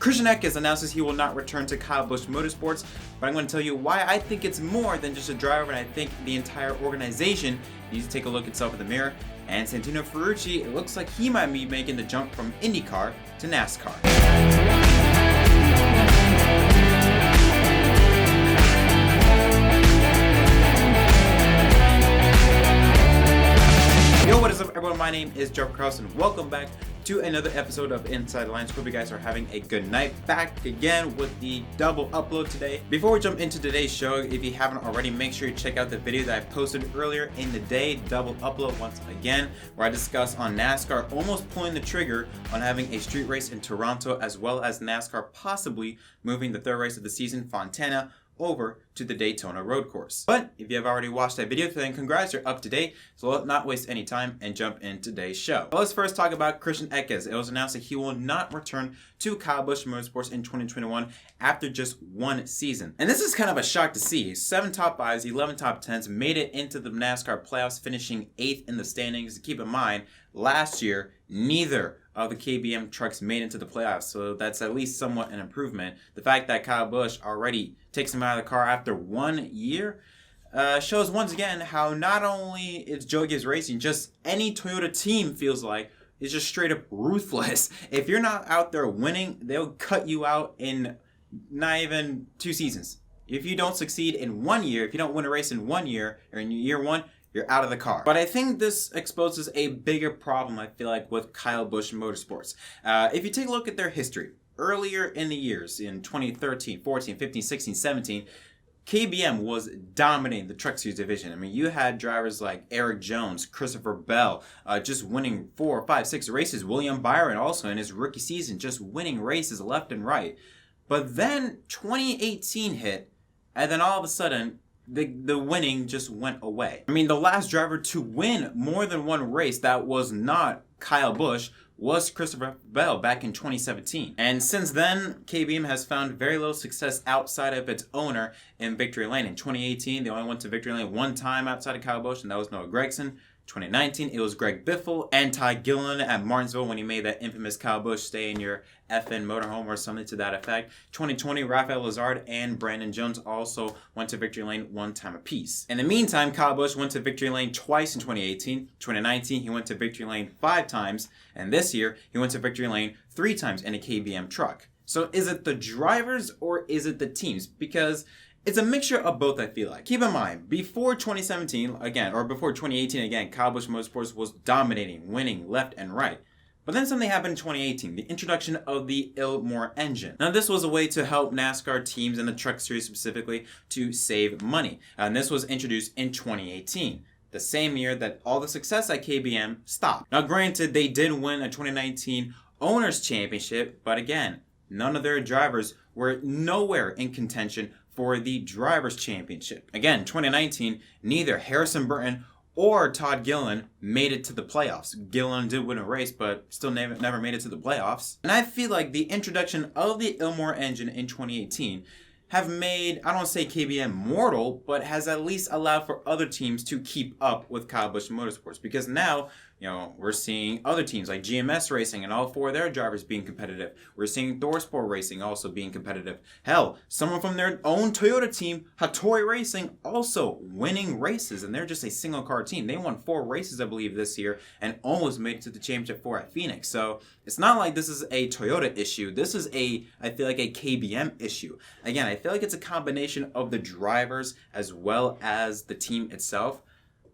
Christian Eckes announces he will not return to Busch Motorsports, but I'm going to tell you why I think it's more than just a driver, and I think the entire organization needs to take a look itself in the mirror. And Santino Ferrucci, it looks like he might be making the jump from Indycar to NASCAR. Yo, what is up everyone, my name is Jeff Carlson. Welcome back to another episode of Inside Lines. Hope you guys are having a good night. Back again with the double upload today. Before we jump into today's show, if you haven't already, make sure you check out the video that I posted earlier in the day, double upload once again, where I discuss on NASCAR almost pulling the trigger on having a street race in Toronto, as well as NASCAR possibly moving the third race of the season, Fontana, over to the Daytona road course. But if you have already watched that video, then congrats, you're up to date. So let's not waste any time and jump into today's show. Let's first talk about Christian Eckes. It was announced that he will not return to Busch Motorsports in 2021 after just one season. And this is kind of a shock to see. 7 top 5s, 11 top 10s made it into the NASCAR playoffs, finishing 8th in the standings. Keep in mind, last year, neither of the KBM trucks made into the playoffs, so that's at least somewhat an improvement. The fact that Kyle Busch already takes him out of the car after 1 year shows once again how not only is Joe Gibbs Racing, just any Toyota team feels like is just straight up ruthless. If you're not out there winning, they'll cut you out in not even 2 seasons. If you don't succeed in 1 year, if you don't win a race in 1 year, or in year 1, you're out of the car. But I think this exposes a bigger problem, I feel like, with Busch Motorsports. If you take a look at their history, earlier in the years, in 2013, 14, 15, 16, 17, KBM was dominating the Truck Series division. I mean, you had drivers like Eric Jones, Christopher Bell, just winning 4, 5, 6 races. William Byron also in his rookie season, just winning races left and right. But then 2018 hit, and then all of a sudden, the winning just went away. I mean, the last driver to win more than one race that was not Kyle Busch was Christopher Bell back in 2017. And since then, KBM has found very little success outside of its owner in Victory Lane. In 2018, they only went to Victory Lane one time outside of Kyle Busch, and that was Noah Gragson. 2019, it was Greg Biffle and Ty Gilliland at Martinsville when he made that infamous Kyle Busch stay in your effing motorhome or something to that effect. 2020, Rafael Lazard and Brandon Jones also went to Victory Lane one time apiece. In the meantime, Kyle Busch went to Victory Lane twice in 2018. 2019, he went to Victory Lane 5 times. And this year, he went to Victory Lane 3 times in a KBM truck. So is it the drivers or is it the teams? Because it's a mixture of both, I feel like. Keep in mind, before 2017, again, or before 2018, again, Busch Motorsports was dominating, winning left and right. But then something happened in 2018, the introduction of the Ilmore engine. Now, this was a way to help NASCAR teams and the Truck Series specifically to save money. And this was introduced in 2018, the same year that all the success at KBM stopped. Now, granted, they did win a 2019 Owners' Championship, but again, none of their drivers were nowhere in contention for the Drivers' Championship. Again, 2019, neither Harrison Burton or Todd Gilliland made it to the playoffs. Gilliland did win a race, but still never made it to the playoffs. And I feel like the introduction of the Ilmore engine in 2018 have made, I don't want to say KBM mortal, but has at least allowed for other teams to keep up with Busch Motorsports. Because now, we're seeing other teams like GMS Racing and all 4 of their drivers being competitive. We're seeing Thorsport Racing also being competitive. Hell, someone from their own Toyota team, Hattori Racing, also winning races, and they're just a single car team. They won 4 races, I believe, this year, and almost made it to the championship 4 at Phoenix. So it's not like this is a Toyota issue. This is I feel like a KBM issue. Again, I feel like it's a combination of the drivers as well as the team itself.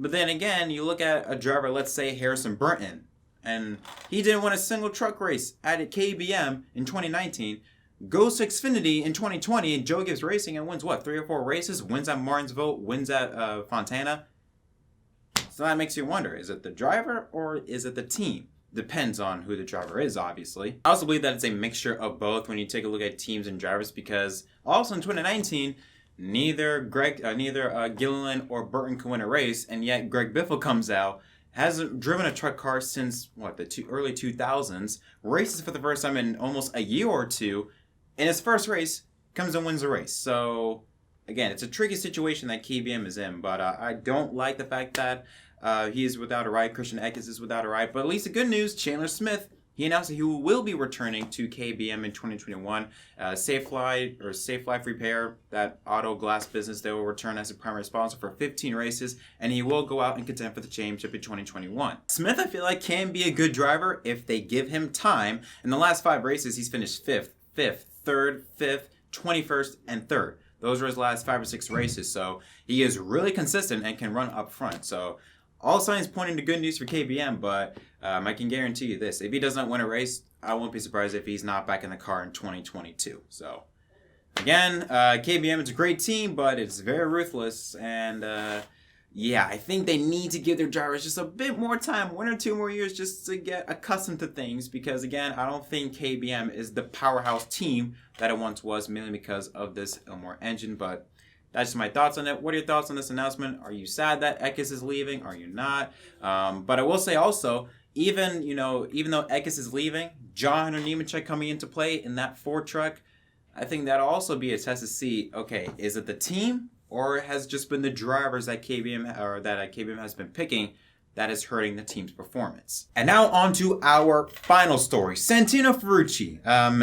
But then again, you look at a driver, let's say Harrison Burton, and he didn't win a single truck race at KBM in 2019, goes to Xfinity in 2020, and Joe Gibbs Racing and wins, 3 or 4 races, wins at Martinsville, wins at Fontana. So that makes you wonder, is it the driver or is it the team? Depends on who the driver is, obviously. I also believe that it's a mixture of both when you take a look at teams and drivers, because also in 2019, neither Gilliland or Burton can win a race, and yet Greg Biffle comes out, hasn't driven a truck car since the early 2000s, races for the first time in almost a year or two. In his first race, comes and wins the race. So again, it's a tricky situation that KBM is in, but I don't like the fact that he is without a ride. Christian Eckes is without a ride, but at least the good news, Chandler Smith, he announced that he will be returning to KBM in 2021. Safe Life Repair, that auto glass business, they will return as a primary sponsor for 15 races, and he will go out and contend for the championship in 2021. Smith, I feel like, can be a good driver if they give him time. In the last 5 races, he's finished 5th, 3rd, 5th, 21st, and 3rd. Those were his last 5 or 6 races, so he is really consistent and can run up front. So all signs pointing to good news for KBM, but I can guarantee you this. If he doesn't win a race, I won't be surprised if he's not back in the car in 2022. So, again, KBM is a great team, but it's very ruthless. And, yeah, I think they need to give their drivers just a bit more time, 1 or 2 more years, just to get accustomed to things. Because, again, I don't think KBM is the powerhouse team that it once was, mainly because of this Ilmor engine. But that's just my thoughts on it. What are your thoughts on this announcement? Are you sad that Eckes is leaving? Are you not? But I will say also, even though Eckes is leaving, John or Nemechek coming into play in that Ford truck, I think that'll also be a test to see, okay, is it the team or has just been the drivers that KBM has been picking that is hurting the team's performance? And now on to our final story. Santino Ferrucci.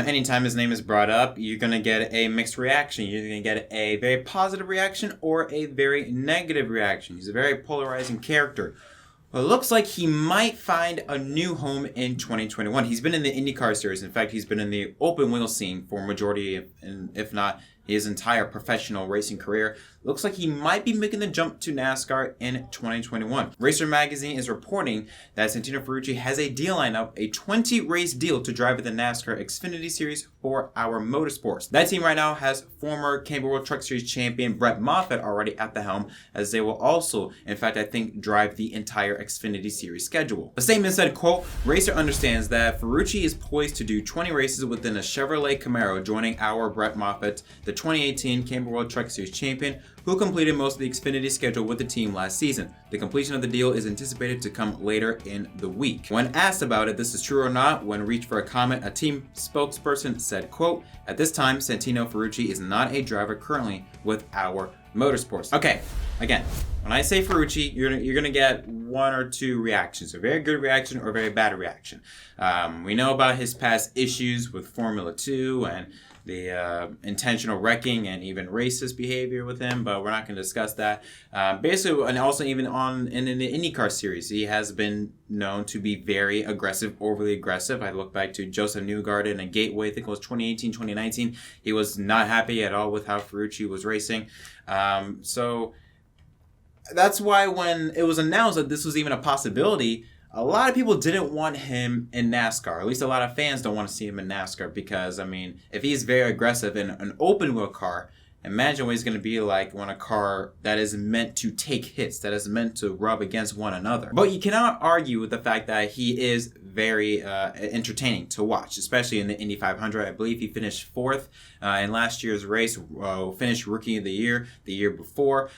Anytime his name is brought up, you're going to get a mixed reaction. You're going to get a very positive reaction or a very negative reaction. He's a very polarizing character. Well, it looks like he might find a new home in 2021. He's been in the IndyCar series. In fact, he's been in the open wheel scene for majority, if not his entire professional racing career. Looks like he might be making the jump to NASCAR in 2021. Racer Magazine is reporting that Santino Ferrucci has a deal lined up, a 20-race deal to drive in the NASCAR Xfinity Series for our Motorsports. That team right now has former Campbell World Truck Series champion Brett Moffitt already at the helm, as they will also, in fact, I think, drive the entire Xfinity Series schedule. The statement said, quote, "Racer understands that Ferrucci is poised to do 20 races within a Chevrolet Camaro, joining our Brett Moffitt, the 2018 Campbell World Truck Series champion, who completed most of the Xfinity schedule with the team last season. The completion of the deal is anticipated to come later in the week." When asked about if this is true or not, when reached for a comment, a team spokesperson said, quote, "At this time, Santino Ferrucci is not a driver currently with our Motorsports." Okay, again, when I say Ferrucci, you're gonna get 1 or 2 reactions, a very good reaction or a very bad reaction. We know about his past issues with Formula 2 and the intentional wrecking and even racist behavior with him, but we're not going to discuss that. Basically, and also even in the IndyCar series, he has been known to be very aggressive, overly aggressive. I look back to Joseph Newgarden and Gateway, I think it was 2018, 2019. He was not happy at all with how Ferrucci was racing. So that's why when it was announced that this was even a possibility, a lot of people didn't want him in NASCAR. At least a lot of fans don't want to see him in NASCAR because, I mean, if he's very aggressive in an open wheel car, imagine what he's going to be like when a car that is meant to take hits, that is meant to rub against one another. But you cannot argue with the fact that he is very entertaining to watch, especially in the Indy 500. I believe he finished 4th in last year's race, finished Rookie of the year before.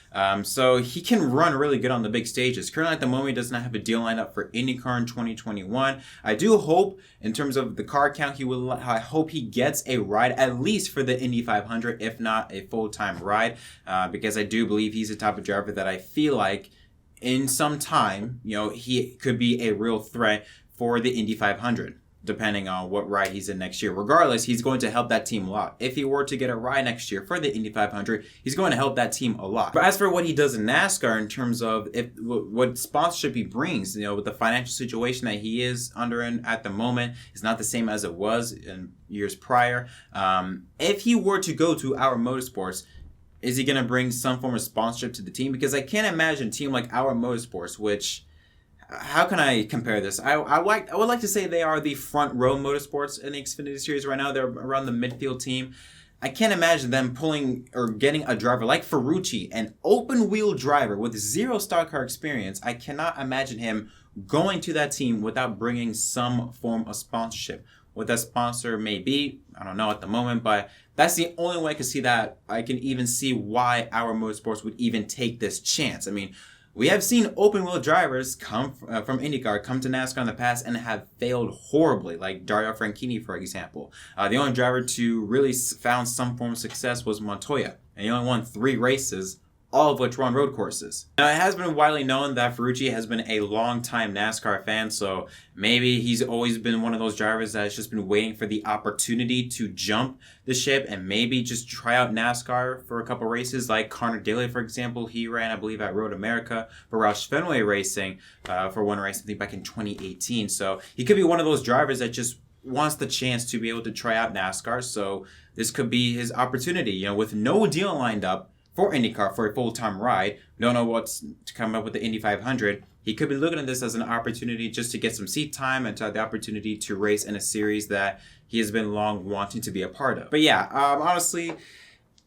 So he can run really good on the big stages. Currently at the moment, he does not have a deal lined up for IndyCar in 2021. I do hope, in terms of the car count, I hope he gets a ride at least for the Indy 500, if not a full-time ride, because I do believe he's the type of driver that I feel like in some time, he could be a real threat for the Indy 500, depending on what ride he's in next year. Regardless, he's going to help that team a lot. If he were to get a ride next year for the Indy 500, he's going to help that team a lot. But as for what he does in NASCAR in terms of what sponsorship he brings, with the financial situation that he is under at the moment, is not the same as it was in years prior. If he were to go to our Motorsports, is he going to bring some form of sponsorship to the team? Because I can't imagine a team like our Motorsports, which, how can I compare this? I would like to say they are the front row Motorsports in the Xfinity Series right now. They're around the midfield team. I can't imagine them pulling or getting a driver like Ferrucci, an open wheel driver with 0 stock car experience. I cannot imagine him going to that team without bringing some form of sponsorship. What that sponsor may be, I don't know at the moment, but that's the only way I can see that. I can even see why our Motorsports would even take this chance. I mean, we have seen open wheel drivers come from IndyCar come to NASCAR in the past and have failed horribly, like Dario Franchitti, for example. The only driver to really found some form of success was Montoya, and he only won 3 races all of which were on road courses. Now, it has been widely known that Ferrucci has been a long-time NASCAR fan, so maybe he's always been one of those drivers that has just been waiting for the opportunity to jump the ship and maybe just try out NASCAR for a couple races, like Connor Daly, for example. He ran, I believe, at Road America for Roush Fenway Racing for one race, I think, back in 2018. So he could be one of those drivers that just wants the chance to be able to try out NASCAR, so this could be his opportunity. You know, with no deal lined up for IndyCar for a full-time ride, we don't know what's to come up with the Indy 500. He could be looking at this as an opportunity just to get some seat time and to have the opportunity to race in a series that he has been long wanting to be a part of. But yeah, honestly,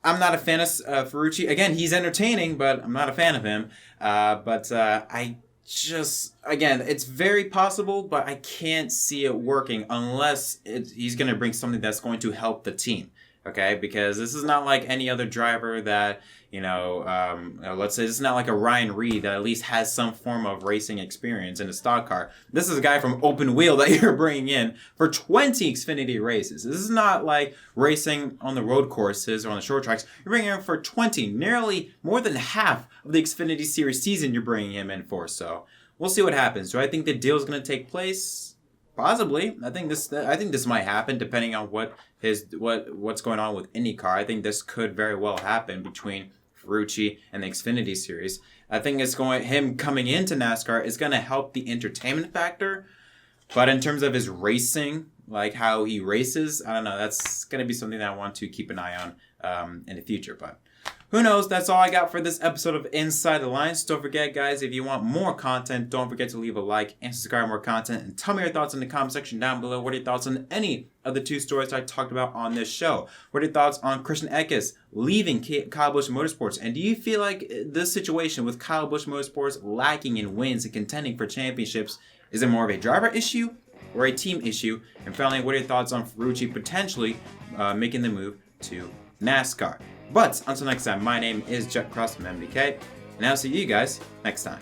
I'm not a fan of Ferrucci. Again, he's entertaining, but I'm not a fan of him. I just, again, it's very possible, but I can't see it working unless he's going to bring something that's going to help the team. Okay, because this is not like any other driver that, let's say this is not like a Ryan Reed that at least has some form of racing experience in a stock car. This is a guy from open wheel that you're bringing in for 20 Xfinity races. This is not like racing on the road courses or on the short tracks. You're bringing him for 20, nearly more than half of the Xfinity Series season you're bringing him in for. So we'll see what happens. Do I think the deal is going to take place? Possibly. I think this might happen depending on what's going on with IndyCar. I think this could very well happen between Ferrucci and the Xfinity Series. I think him coming into NASCAR is going to help the entertainment factor, but in terms of his racing, like how he races, I don't know. That's going to be something that I want to keep an eye on in the future. But who knows? That's all I got for this episode of Inside the Lines. Don't forget, guys, if you want more content, don't forget to leave a like and subscribe for more content. And tell me your thoughts in the comment section down below. What are your thoughts on any of the two stories I talked about on this show? What are your thoughts on Christian Eckes leaving Kyle Busch Motorsports? And do you feel like this situation with Kyle Busch Motorsports lacking in wins and contending for championships, is it more of a driver issue or a team issue? And finally, what are your thoughts on Ferrucci potentially making the move to NASCAR? But until next time, my name is JettMDK, and I'll see you guys next time.